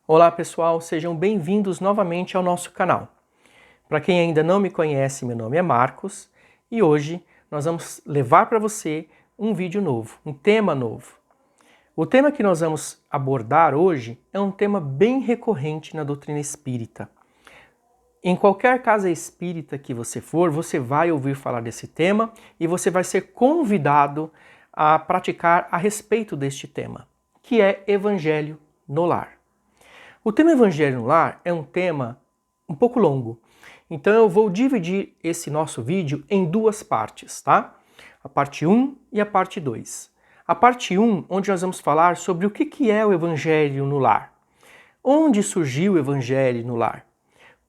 Olá pessoal, sejam bem-vindos novamente ao nosso canal. Para quem ainda não me conhece, meu nome é Marcos e hoje nós vamos levar para você um vídeo novo, um tema novo. O tema que nós vamos abordar hoje é um tema bem recorrente na doutrina espírita. Em qualquer casa espírita que você for, você vai ouvir falar desse tema e você vai ser convidado a praticar a respeito deste tema, que é Evangelho no Lar. O tema Evangelho no Lar é um tema um pouco longo, então eu vou dividir esse nosso vídeo em duas partes, tá? A parte 1 e a parte 2. A parte 1, onde nós vamos falar sobre o que é o Evangelho no Lar. Onde surgiu o Evangelho no Lar?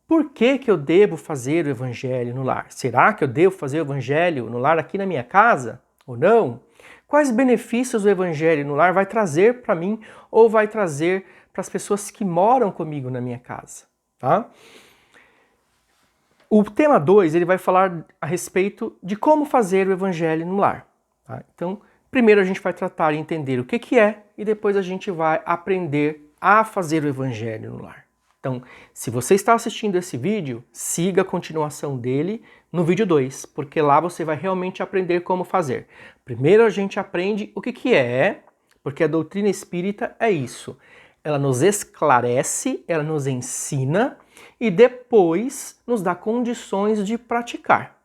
Por que eu devo fazer o Evangelho no Lar? Será que eu devo fazer o Evangelho no Lar aqui na minha casa ou não? Quais benefícios o Evangelho no Lar vai trazer para mim ou vai trazer para as pessoas que moram comigo na minha casa? Tá? O tema 2 ele vai falar a respeito de como fazer o Evangelho no Lar. Tá? Então, primeiro a gente vai tratar e entender o que é e depois a gente vai aprender a fazer o Evangelho no Lar. Então, se você está assistindo esse vídeo, siga a continuação dele no vídeo 2, porque lá você vai realmente aprender como fazer. Primeiro a gente aprende o que é, porque a doutrina espírita é isso. Ela nos esclarece, ela nos ensina e depois nos dá condições de praticar.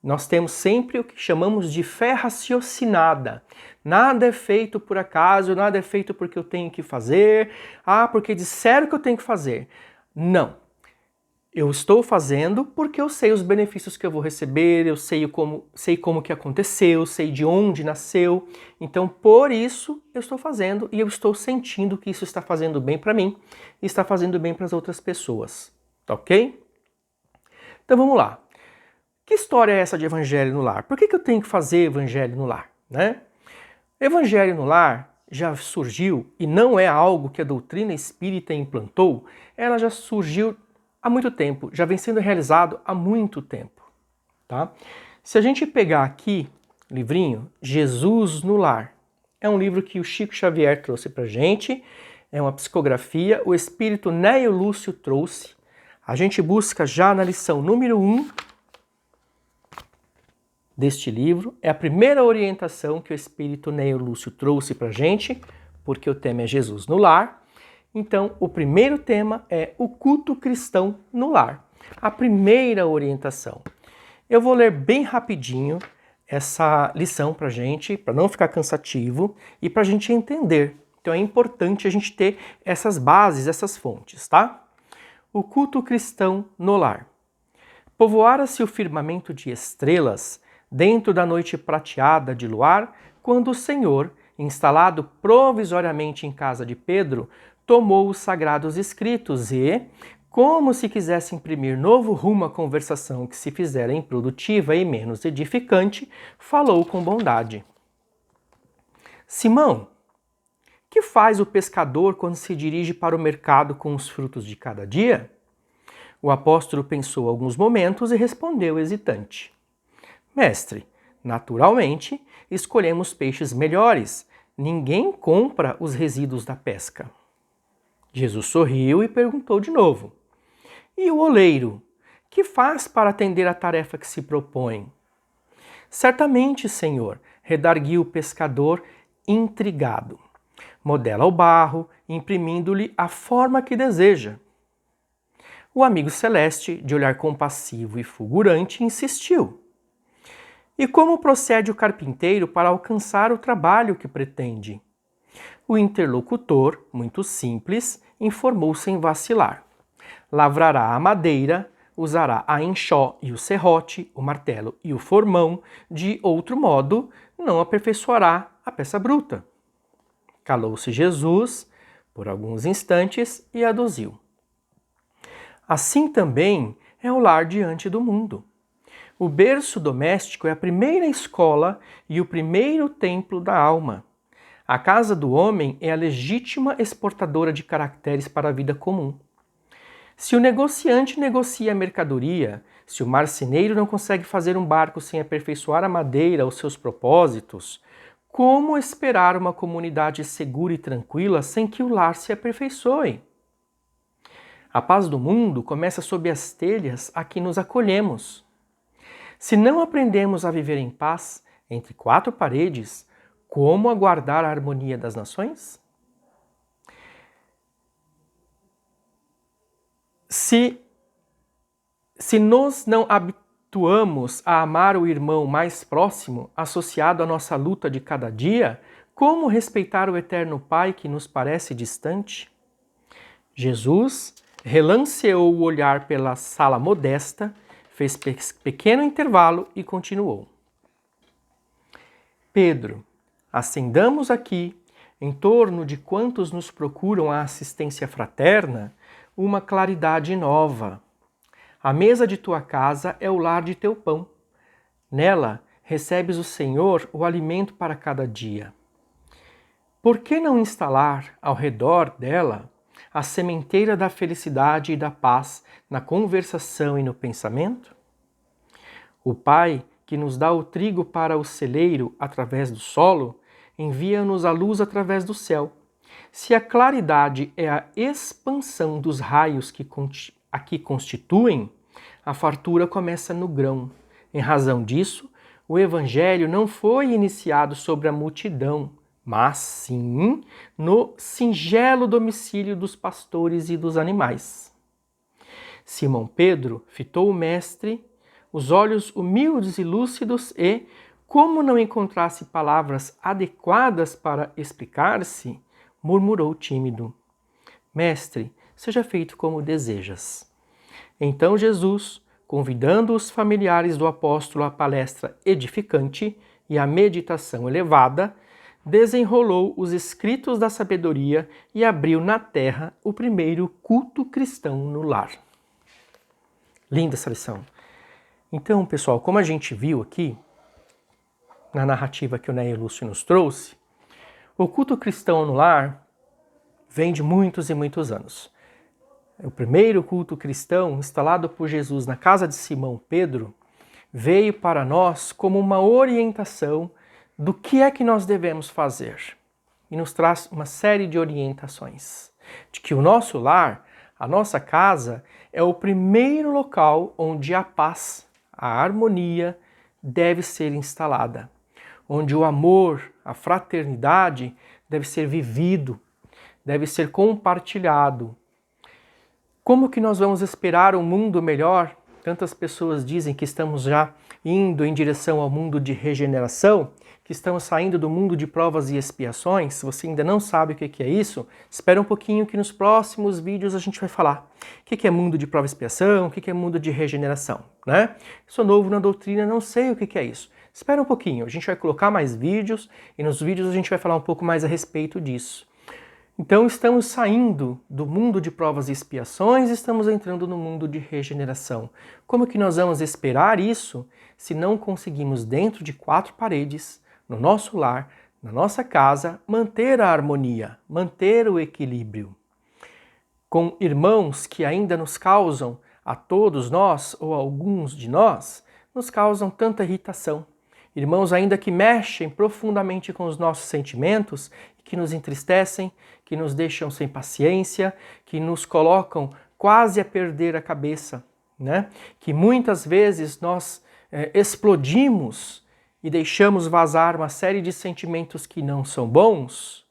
Nós temos sempre o que chamamos de fé raciocinada. Nada é feito por acaso, nada é feito porque eu tenho que fazer, porque disseram que eu tenho que fazer. Não. Eu estou fazendo porque eu sei os benefícios que eu vou receber, eu sei como que aconteceu, sei de onde nasceu. Então, por isso, eu estou fazendo e eu estou sentindo que isso está fazendo bem para mim e está fazendo bem para as outras pessoas. Tá ok? Então, vamos lá. Que história é essa de Evangelho no Lar? Por que eu tenho que fazer Evangelho no Lar? Né? Evangelho no Lar já surgiu, e não é algo que a doutrina espírita implantou, ela já surgiu há muito tempo, já vem sendo realizado há muito tempo. Tá? Se a gente pegar aqui, livrinho, Jesus no Lar, é um livro que o Chico Xavier trouxe pra gente, é uma psicografia, o espírito Neio Lúcio trouxe, a gente busca já na lição número 1, deste livro. É a primeira orientação que o espírito Neio Lúcio trouxe para a gente, porque o tema é Jesus no Lar. Então, o primeiro tema é o culto cristão no lar. A primeira orientação. Eu vou ler bem rapidinho essa lição para a gente, para não ficar cansativo e para a gente entender. Então, é importante a gente ter essas bases, essas fontes, tá? O culto cristão no lar. Povoara-se o firmamento de estrelas dentro da noite prateada de luar, quando o Senhor, instalado provisoriamente em casa de Pedro, tomou os sagrados escritos e, como se quisesse imprimir novo rumo à conversação que se fizera improdutiva e menos edificante, falou com bondade. Simão, que faz o pescador quando se dirige para o mercado com os frutos de cada dia? O apóstolo pensou alguns momentos e respondeu hesitante. Mestre, naturalmente, escolhemos peixes melhores. Ninguém compra os resíduos da pesca. Jesus sorriu e perguntou de novo. E o oleiro? Que faz para atender à tarefa que se propõe? Certamente, Senhor, redarguiu o pescador intrigado. Modela o barro, imprimindo-lhe a forma que deseja. O amigo celeste, de olhar compassivo e fulgurante, insistiu. E como procede o carpinteiro para alcançar o trabalho que pretende? O interlocutor, muito simples, informou sem vacilar. Lavrará a madeira, usará a enxó e o serrote, o martelo e o formão, de outro modo, não aperfeiçoará a peça bruta. Calou-se Jesus por alguns instantes e aduziu. Assim também é o lar diante do mundo. O berço doméstico é a primeira escola e o primeiro templo da alma. A casa do homem é a legítima exportadora de caracteres para a vida comum. Se o negociante negocia a mercadoria, se o marceneiro não consegue fazer um barco sem aperfeiçoar a madeira aos seus propósitos, como esperar uma comunidade segura e tranquila sem que o lar se aperfeiçoe? A paz do mundo começa sob as telhas a que nos acolhemos. Se não aprendemos a viver em paz entre quatro paredes, como aguardar a harmonia das nações? Se nos não habituamos a amar o irmão mais próximo, associado à nossa luta de cada dia, como respeitar o eterno Pai que nos parece distante? Jesus relanceou o olhar pela sala modesta, fez pequeno intervalo e continuou. Pedro, acendamos aqui, em torno de quantos nos procuram a assistência fraterna, uma claridade nova. A mesa de tua casa é o lar de teu pão. Nela recebes o Senhor o alimento para cada dia. Por que não instalar ao redor dela a sementeira da felicidade e da paz na conversação e no pensamento? O Pai, que nos dá o trigo para o celeiro através do solo, envia-nos a luz através do céu. Se a claridade é a expansão dos raios que aqui constituem, a fartura começa no grão. Em razão disso, o Evangelho não foi iniciado sobre a multidão, mas sim no singelo domicílio dos pastores e dos animais. Simão Pedro fitou o mestre, os olhos humildes e lúcidos e, como não encontrasse palavras adequadas para explicar-se, murmurou tímido: Mestre, seja feito como desejas. Então Jesus, convidando os familiares do apóstolo à palestra edificante e à meditação elevada, desenrolou os escritos da sabedoria e abriu na terra o primeiro culto cristão no lar. Linda essa lição. Então, pessoal, como a gente viu aqui, na narrativa que o Ney Lúcio nos trouxe, o culto cristão no lar vem de muitos e muitos anos. O primeiro culto cristão, instalado por Jesus na casa de Simão Pedro, veio para nós como uma orientação do que é que nós devemos fazer. E nos traz uma série de orientações. De que o nosso lar, a nossa casa, é o primeiro local onde a paz, a harmonia deve ser instalada. Onde o amor, a fraternidade deve ser vivido, deve ser compartilhado. Como que nós vamos esperar um mundo melhor? Tantas pessoas dizem que estamos já indo em direção ao mundo de regeneração, que estamos saindo do mundo de provas e expiações. Se você ainda não sabe o que é isso, espera um pouquinho que nos próximos vídeos a gente vai falar. O que é mundo de prova e expiação? O que é mundo de regeneração? Né? Sou novo na doutrina, não sei o que é isso. Espera um pouquinho, a gente vai colocar mais vídeos e nos vídeos a gente vai falar um pouco mais a respeito disso. Então estamos saindo do mundo de provas e expiações e estamos entrando no mundo de regeneração. Como que nós vamos esperar isso se não conseguimos dentro de quatro paredes, no nosso lar, na nossa casa, manter a harmonia, manter o equilíbrio? Com irmãos que ainda nos causam, a todos nós ou a alguns de nós, nos causam tanta irritação. Irmãos ainda que mexem profundamente com os nossos sentimentos, que nos entristecem, que nos deixam sem paciência, que nos colocam quase a perder a cabeça, né? Que muitas vezes nós explodimos e deixamos vazar uma série de sentimentos que não são bons.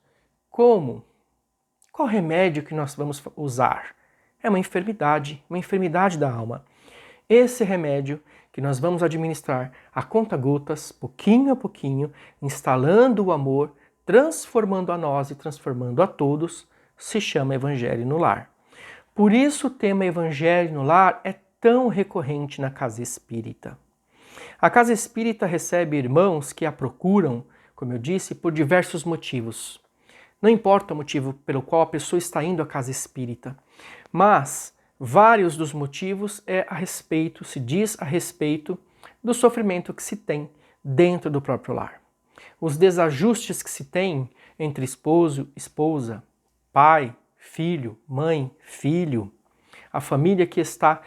Como? Qual remédio que nós vamos usar? É uma enfermidade da alma. Esse remédio que nós vamos administrar a conta-gotas, pouquinho a pouquinho, instalando o amor, transformando a nós e transformando a todos, se chama Evangelho no Lar. Por isso o tema Evangelho no Lar é tão recorrente na casa espírita. A casa espírita recebe irmãos que a procuram, como eu disse, por diversos motivos. Não importa o motivo pelo qual a pessoa está indo à casa espírita, mas vários dos motivos se diz a respeito do sofrimento que se tem dentro do próprio lar. Os desajustes que se tem entre esposo, esposa, pai, filho, mãe, filho, a família que está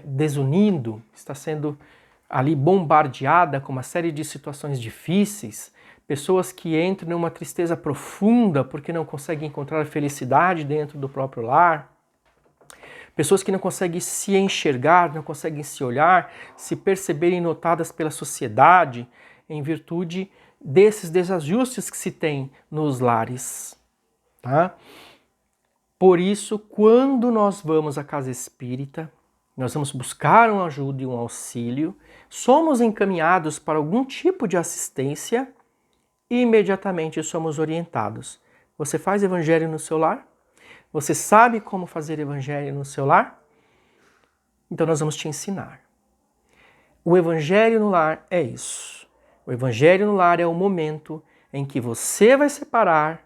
desunindo, está sendo ali bombardeada com uma série de situações difíceis, pessoas que entram numa tristeza profunda porque não conseguem encontrar a felicidade dentro do próprio lar, Pessoas que não conseguem se enxergar, não conseguem se olhar, se perceberem notadas pela sociedade em virtude desses desajustes que se tem nos lares, tá? Por isso, quando nós vamos à casa espírita, nós vamos buscar uma ajuda e um auxílio, somos encaminhados para algum tipo de assistência e imediatamente somos orientados. Você faz evangelho no seu lar? Você sabe como fazer evangelho no seu lar? Então nós vamos te ensinar. O evangelho no lar é isso. O evangelho no lar é o momento em que você vai separar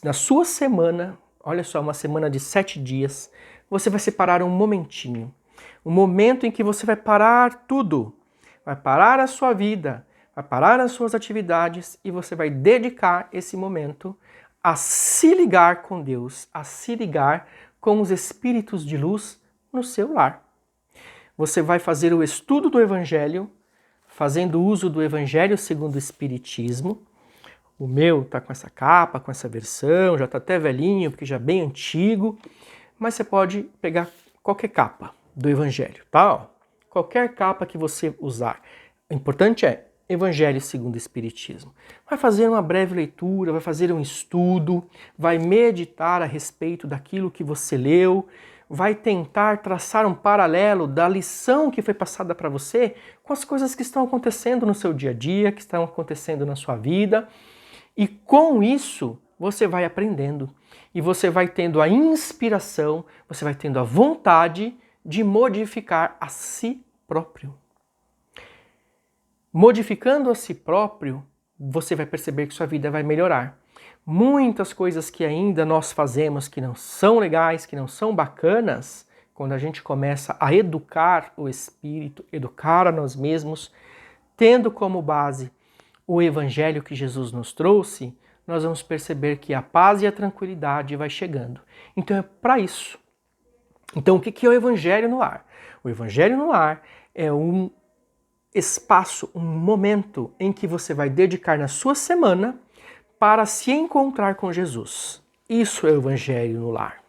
na sua semana, olha só, uma semana de 7 dias, você vai separar um momentinho. Um momento em que você vai parar tudo. Vai parar a sua vida, vai parar as suas atividades e você vai dedicar esse momento a se ligar com Deus, a se ligar com os espíritos de luz no seu lar. Você vai fazer o estudo do Evangelho, fazendo uso do Evangelho segundo o Espiritismo. O meu está com essa capa, com essa versão, já está até velhinho, porque já é bem antigo, mas você pode pegar qualquer capa do Evangelho, tá? Qualquer capa que você usar. O importante é Evangelho segundo o Espiritismo. Vai fazer uma breve leitura, vai fazer um estudo, vai meditar a respeito daquilo que você leu, vai tentar traçar um paralelo da lição que foi passada para você com as coisas que estão acontecendo no seu dia a dia, que estão acontecendo na sua vida. E com isso, você vai aprendendo. E você vai tendo a inspiração, você vai tendo a vontade de modificar a si próprio. Modificando a si próprio, você vai perceber que sua vida vai melhorar. Muitas coisas que ainda nós fazemos que não são legais, que não são bacanas, quando a gente começa a educar o espírito, educar a nós mesmos, tendo como base o evangelho que Jesus nos trouxe, nós vamos perceber que a paz e a tranquilidade vai chegando. Então é para isso. Então o que é o evangelho no lar? O evangelho no lar é um espaço, um momento em que você vai dedicar na sua semana para se encontrar com Jesus. Isso é o evangelho no lar.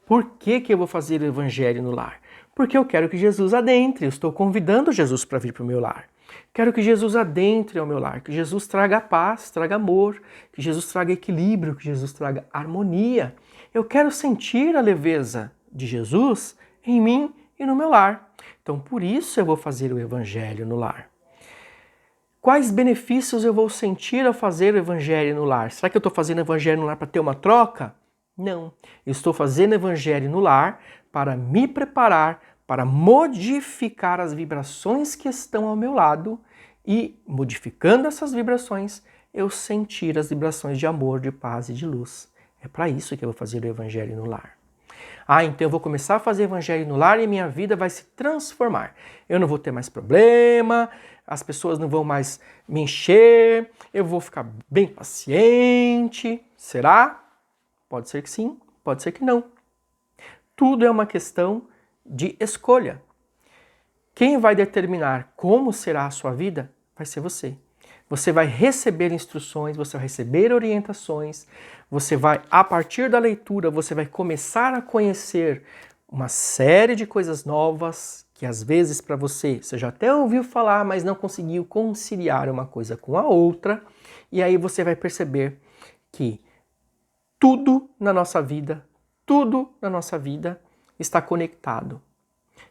Por que eu vou fazer o evangelho no lar? Porque eu quero que Jesus adentre, eu estou convidando Jesus para vir para o meu lar. Quero que Jesus adentre ao meu lar, que Jesus traga paz, traga amor, que Jesus traga equilíbrio, que Jesus traga harmonia. Eu quero sentir a leveza de Jesus em mim e no meu lar. Então, por isso eu vou fazer o evangelho no lar. Quais benefícios eu vou sentir ao fazer o evangelho no lar? Será que eu estou fazendo o evangelho no lar para ter uma troca? Não. Eu estou fazendo o evangelho no lar para me preparar, para modificar as vibrações que estão ao meu lado e, modificando essas vibrações, eu sentir as vibrações de amor, de paz e de luz. É para isso que eu vou fazer o evangelho no lar. Então eu vou começar a fazer evangelho no lar e minha vida vai se transformar. Eu não vou ter mais problema, as pessoas não vão mais me encher, eu vou ficar bem paciente. Será? Pode ser que sim, pode ser que não. Tudo é uma questão de escolha. Quem vai determinar como será a sua vida vai ser você. Você vai receber instruções, você vai receber orientações, você vai, a partir da leitura, você vai começar a conhecer uma série de coisas novas que às vezes para você já até ouviu falar, mas não conseguiu conciliar uma coisa com a outra, e aí você vai perceber que tudo na nossa vida está conectado.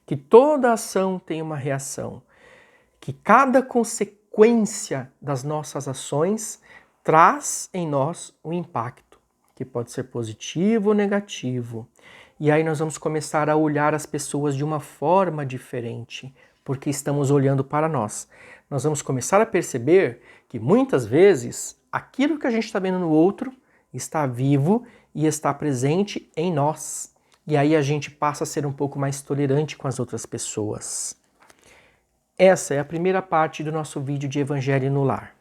Que toda ação tem uma reação. Que cada consequência das nossas ações traz em nós um impacto, que pode ser positivo ou negativo. E aí nós vamos começar a olhar as pessoas de uma forma diferente, porque estamos olhando para nós. Nós vamos começar a perceber que muitas vezes aquilo que a gente está vendo no outro está vivo e está presente em nós. E aí a gente passa a ser um pouco mais tolerante com as outras pessoas. Essa é a primeira parte do nosso vídeo de Evangelho no Lar.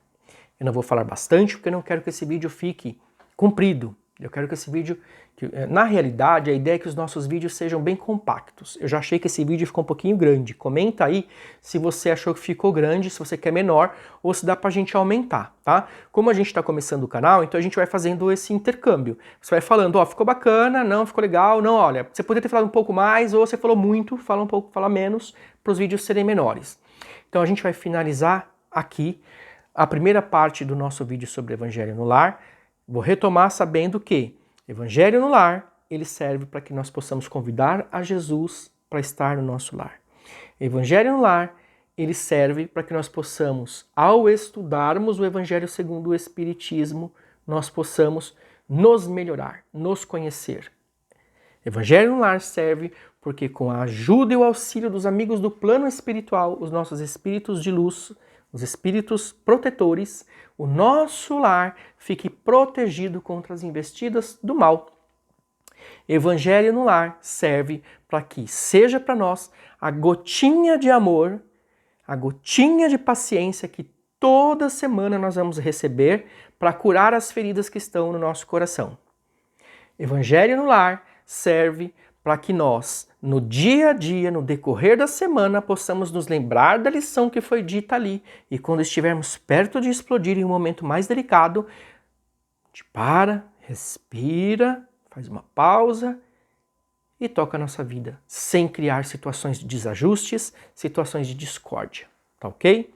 Eu não vou falar bastante porque eu não quero que esse vídeo fique comprido. Eu quero que esse vídeo, na realidade, a ideia é que os nossos vídeos sejam bem compactos. Eu já achei que esse vídeo ficou um pouquinho grande. Comenta aí se você achou que ficou grande, se você quer menor, ou se dá pra gente aumentar, tá? Como a gente está começando o canal, então a gente vai fazendo esse intercâmbio. Você vai falando, ó, ficou bacana, não, ficou legal, não, olha, você poderia ter falado um pouco mais, ou você falou muito, fala um pouco, fala menos, para os vídeos serem menores. Então a gente vai finalizar aqui a primeira parte do nosso vídeo sobre Evangelho no Lar. Vou retomar sabendo que Evangelho no Lar, ele serve para que nós possamos convidar a Jesus para estar no nosso lar. Evangelho no Lar, ele serve para que nós possamos, ao estudarmos o Evangelho segundo o Espiritismo, nós possamos nos melhorar, nos conhecer. Evangelho no Lar serve porque com a ajuda e o auxílio dos amigos do plano espiritual, os nossos espíritos de luz, os espíritos protetores, o nosso lar fique protegido contra as investidas do mal. Evangelho no Lar serve para que seja para nós a gotinha de amor, a gotinha de paciência que toda semana nós vamos receber para curar as feridas que estão no nosso coração. Evangelho no Lar serve para que nós, no dia a dia, no decorrer da semana, possamos nos lembrar da lição que foi dita ali e quando estivermos perto de explodir em um momento mais delicado, a gente para, respira, faz uma pausa e toca a nossa vida, sem criar situações de desajustes, situações de discórdia, tá ok?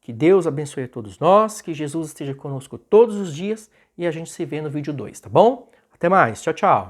Que Deus abençoe a todos nós, que Jesus esteja conosco todos os dias e a gente se vê no vídeo 2, tá bom? Até mais, tchau, tchau!